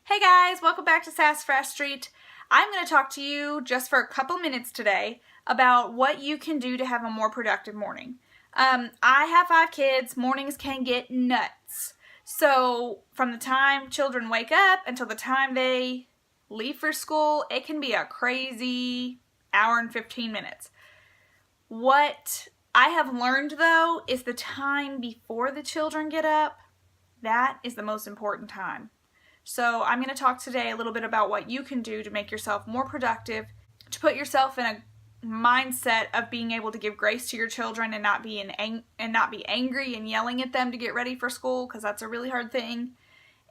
Hey guys, welcome back to Sassafras Street. I'm going to talk to you just for a couple minutes today about what you can do to have a more productive morning. I have 5 kids. Mornings can get nuts. So from the time children wake up until the time they leave for school, it can be a crazy hour and 15 minutes. What I have learned though is the time before the children get up, that is the most important time. So I'm going to talk today a little bit about what you can do to make yourself more productive, to put yourself in a mindset of being able to give grace to your children and not be angry and yelling at them to get ready for school, because that's a really hard thing,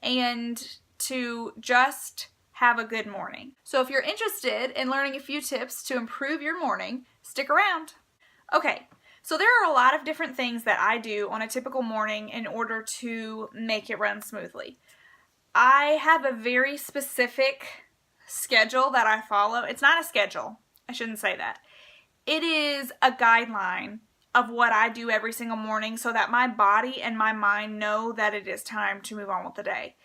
and to just have a good morning. So if you're interested in learning a few tips to improve your morning, stick around. Okay, so there are a lot of different things that I do on a typical morning in order to make it run smoothly. I have a very specific schedule that I follow. It's not a schedule. I shouldn't say that. It is a guideline of what I do every single morning so that my body and my mind know that it is time to move on with the day.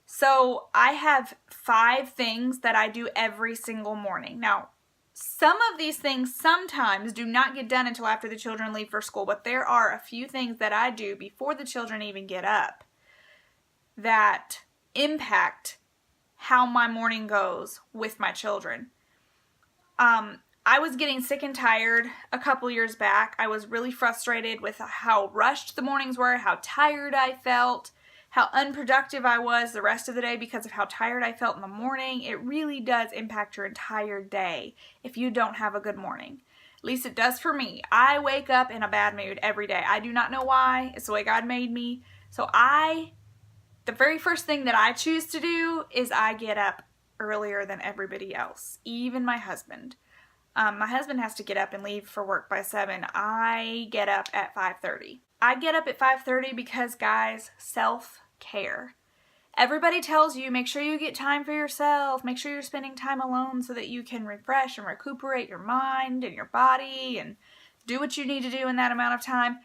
So I have 5 things that I do every single morning. Now, some of these things sometimes do not get done until after the children leave for school, but there are a few things that I do before the children even get up that impact how my morning goes with my children. I was getting sick and tired a couple years back. I was really frustrated with how rushed the mornings were, how tired I felt, how unproductive I was the rest of the day because of how tired I felt in the morning. It really does impact your entire day if you don't have a good morning. At least it does for me. I wake up in a bad mood every day. I do not know why. It's the way God made me. So the very first thing that I choose to do is I get up earlier than everybody else, even my husband. My husband has to get up and leave for work by 7. I get up at 5:30. I get up at 5:30 because, guys, self-care. Everybody tells you, make sure you get time for yourself. Make sure you're spending time alone so that you can refresh and recuperate your mind and your body and do what you need to do in that amount of time.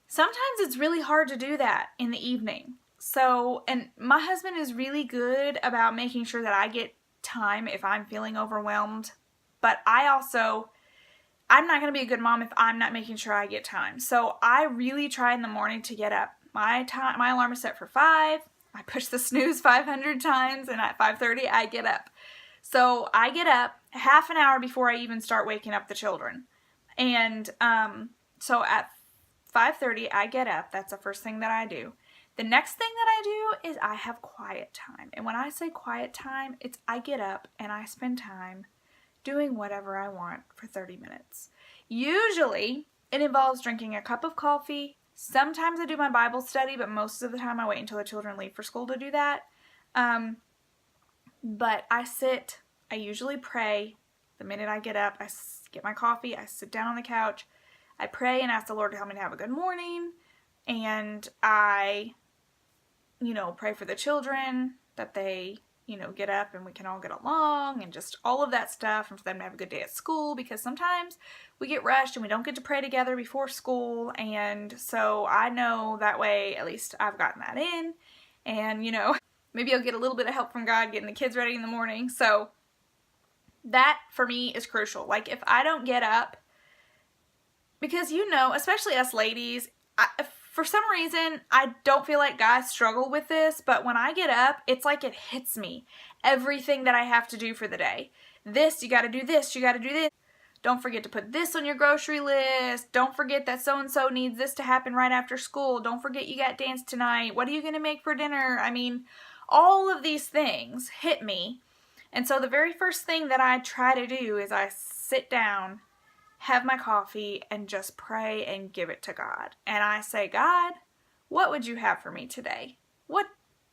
Sometimes it's really hard to do that in the evening. So, and my husband is really good about making sure that I get time if I'm feeling overwhelmed. But I'm not going to be a good mom if I'm not making sure I get time. So I really try in the morning to get up. My alarm is set for 5. I push the snooze 500 times, and at 5:30 I get up. So I get up half an hour before I even start waking up the children. And so at 5:30 I get up. That's the first thing that I do. The next thing that I do is I have quiet time. And when I say quiet time, it's I get up and I spend time doing whatever I want for 30 minutes. Usually, it involves drinking a cup of coffee. Sometimes I do my Bible study, but most of the time I wait until the children leave for school to do that. But I usually pray. The minute I get up, I get my coffee, I sit down on the couch, I pray and ask the Lord to help me to have a good morning, and I pray for the children, that they, get up and we can all get along and just all of that stuff, and for them to have a good day at school, because sometimes we get rushed and we don't get to pray together before school. And so I know that way at least I've gotten that in, and maybe I'll get a little bit of help from God getting the kids ready in the morning. So that for me is crucial. Like if I don't get up, because especially us ladies, for some reason, I don't feel like guys struggle with this, but when I get up, it's like it hits me. Everything that I have to do for the day. This, you gotta do this, you gotta do this. Don't forget to put this on your grocery list. Don't forget that so-and-so needs this to happen right after school. Don't forget you got dance tonight. What are you gonna make for dinner? I mean, all of these things hit me. And so the very first thing that I try to do is I sit down, have my coffee, and just pray and give it to God. And I say, God, what would you have for me today? What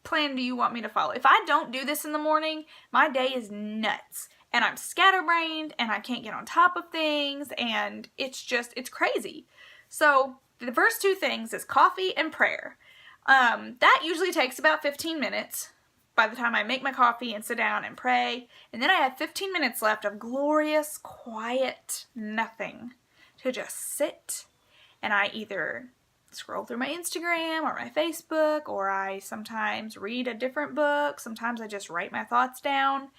plan do you want me to follow? If I don't do this in the morning, my day is nuts. And I'm scatterbrained, and I can't get on top of things, and it's crazy. So the first 2 things is coffee and prayer. That usually takes about 15 minutes. By the time I make my coffee and sit down and pray, and then I have 15 minutes left of glorious, quiet nothing to just sit, and I either scroll through my Instagram or my Facebook, or I sometimes read a different book. Sometimes I just write my thoughts down.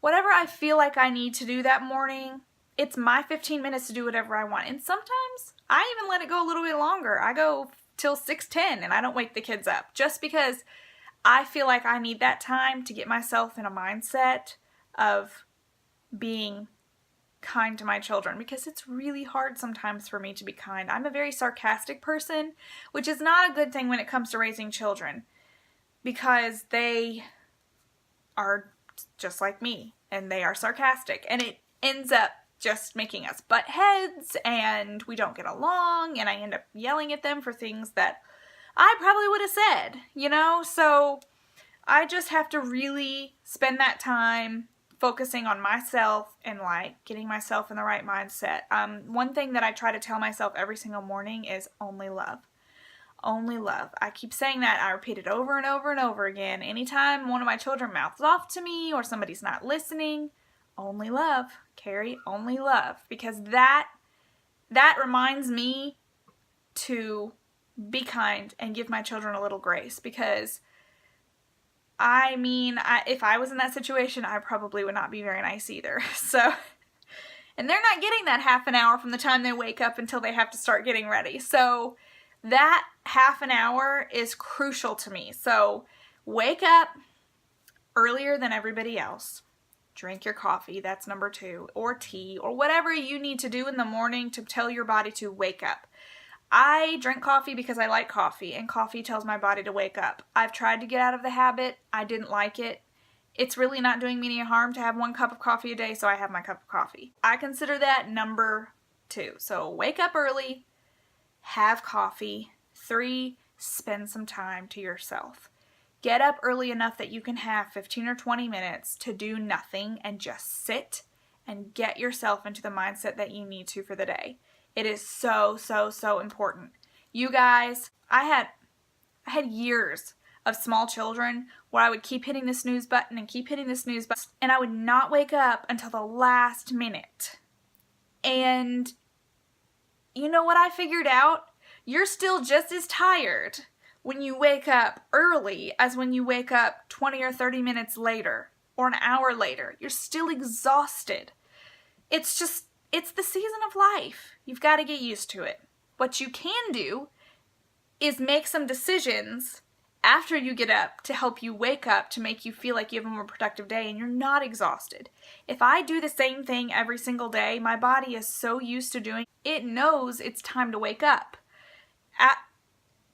Whatever I feel like I need to do that morning, it's my 15 minutes to do whatever I want. And sometimes I even let it go a little bit longer. I go till 6:10 and I don't wake the kids up, just because I feel like I need that time to get myself in a mindset of being kind to my children, because it's really hard sometimes for me to be kind. I'm a very sarcastic person, which is not a good thing when it comes to raising children, because they are just like me and they are sarcastic, and it ends up just making us butt heads and we don't get along, and I end up yelling at them for things that I probably would have said, you know? So I just have to really spend that time focusing on myself and like getting myself in the right mindset. One thing that I try to tell myself every single morning is only love. Only love. I keep saying that. I repeat it over and over and over again. Anytime one of my children mouths off to me or somebody's not listening, only love, Carrie, only love. Because that reminds me to be kind and give my children a little grace. Because I mean, if I was in that situation, I probably would not be very nice either. So, and they're not getting that half an hour from the time they wake up until they have to start getting ready. So that half an hour is crucial to me. So wake up earlier than everybody else. Drink your coffee, that's number 2, or tea, or whatever you need to do in the morning to tell your body to wake up. I drink coffee because I like coffee, and coffee tells my body to wake up. I've tried to get out of the habit. I didn't like it. It's really not doing me any harm to have 1 cup of coffee a day, so I have my cup of coffee. I consider that number 2. So wake up early, have coffee. 3, spend some time to yourself. Get up early enough that you can have 15 or 20 minutes to do nothing and just sit and get yourself into the mindset that you need to for the day. It is so, so, so important. You guys, I had years of small children where I would keep hitting the snooze button and keep hitting the snooze button, and I would not wake up until the last minute. And you know what I figured out? You're still just as tired when you wake up early as when you wake up 20 or 30 minutes later or an hour later. You're still exhausted. It's the season of life. You've got to get used to it. What you can do is make some decisions after you get up to help you wake up, to make you feel like you have a more productive day and you're not exhausted. If I do the same thing every single day, my body is so used to doing it, it knows it's time to wake up.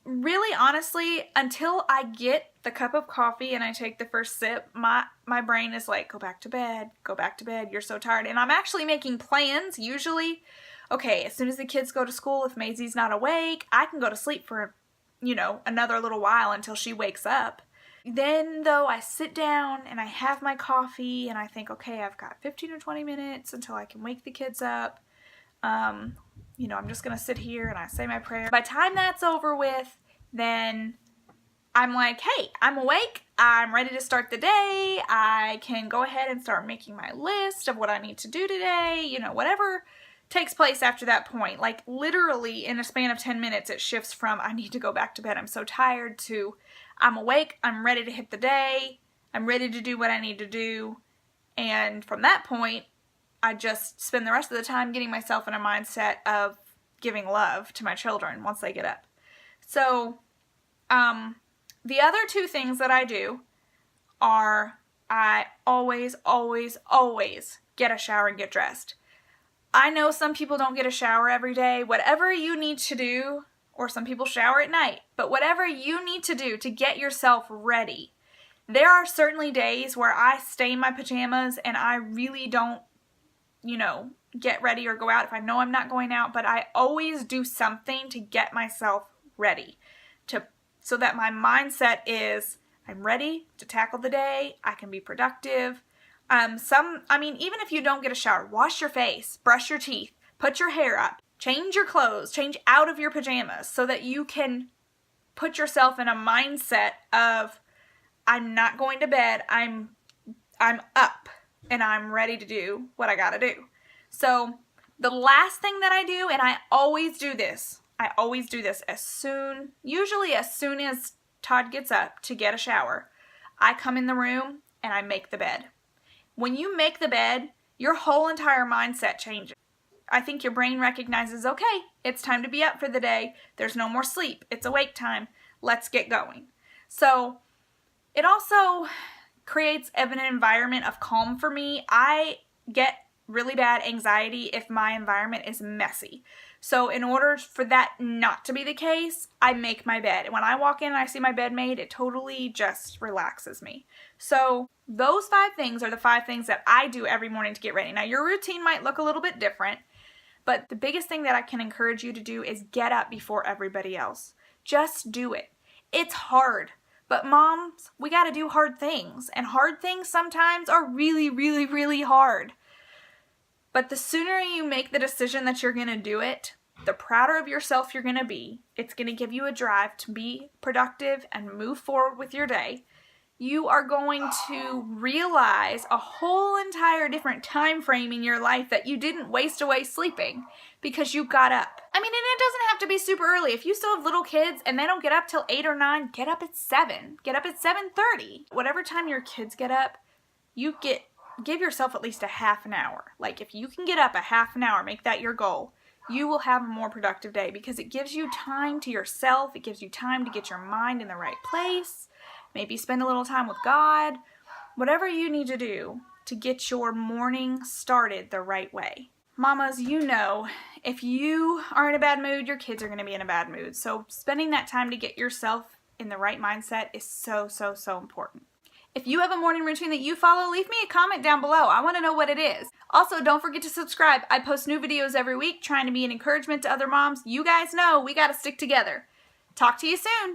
Really, honestly, until I get the cup of coffee and I take the first sip, my brain is like, go back to bed, you're so tired. And I'm actually making plans, usually. Okay, as soon as the kids go to school, if Maisie's not awake, I can go to sleep for, another little while until she wakes up. Then, though, I sit down and I have my coffee and I think, okay, I've got 15 or 20 minutes until I can wake the kids up. I'm just going to sit here and I say my prayer. By the time that's over with, then I'm like, hey, I'm awake. I'm ready to start the day. I can go ahead and start making my list of what I need to do today. Whatever takes place after that point. Like literally in a span of 10 minutes, it shifts from I need to go back to bed, I'm so tired, to I'm awake, I'm ready to hit the day, I'm ready to do what I need to do. And from that point, I just spend the rest of the time getting myself in a mindset of giving love to my children once they get up. So, the other 2 things that I do are I always, always, always get a shower and get dressed. I know some people don't get a shower every day. Whatever you need to do, or some people shower at night, but whatever you need to do to get yourself ready. There are certainly days where I stay in my pajamas and I really don't get ready or go out if I know I'm not going out, but I always do something to get myself ready, so that my mindset is I'm ready to tackle the day, I can be productive. Even if you don't get a shower, wash your face, brush your teeth, put your hair up, change your clothes, change out of your pajamas so that you can put yourself in a mindset of I'm not going to bed, I'm up and I'm ready to do what I gotta do. So the last thing that I do, and I always do this, I always do this usually as soon as Todd gets up to get a shower. I come in the room and I make the bed. When you make the bed, your whole entire mindset changes. I think your brain recognizes, okay, it's time to be up for the day. There's no more sleep. It's awake time. Let's get going. So it also creates an environment of calm for me. I get really bad anxiety if my environment is messy. So in order for that not to be the case, I make my bed. And when I walk in and I see my bed made, it totally just relaxes me. So those 5 things are the 5 things that I do every morning to get ready. Now your routine might look a little bit different, but the biggest thing that I can encourage you to do is get up before everybody else. Just do it. It's hard. But moms, we got to do hard things. And hard things sometimes are really, really, really hard. But the sooner you make the decision that you're going to do it, the prouder of yourself you're going to be. It's going to give you a drive to be productive and move forward with your day. You are going to realize a whole entire different time frame in your life that you didn't waste away sleeping because you got up. I mean, and it doesn't have to be super early. If you still have little kids and they don't get up till 8 or 9, get up at 7. Get up at 7:30. Whatever time your kids get up, give yourself at least a half an hour. Like if you can get up a half an hour, make that your goal, you will have a more productive day because it gives you time to yourself. It gives you time to get your mind in the right place. Maybe spend a little time with God. Whatever you need to do to get your morning started the right way. Mamas, you know, if you are in a bad mood, your kids are going to be in a bad mood. So spending that time to get yourself in the right mindset is so, so, so important. If you have a morning routine that you follow, leave me a comment down below. I want to know what it is. Also, don't forget to subscribe. I post new videos every week trying to be an encouragement to other moms. You guys know we got to stick together. Talk to you soon.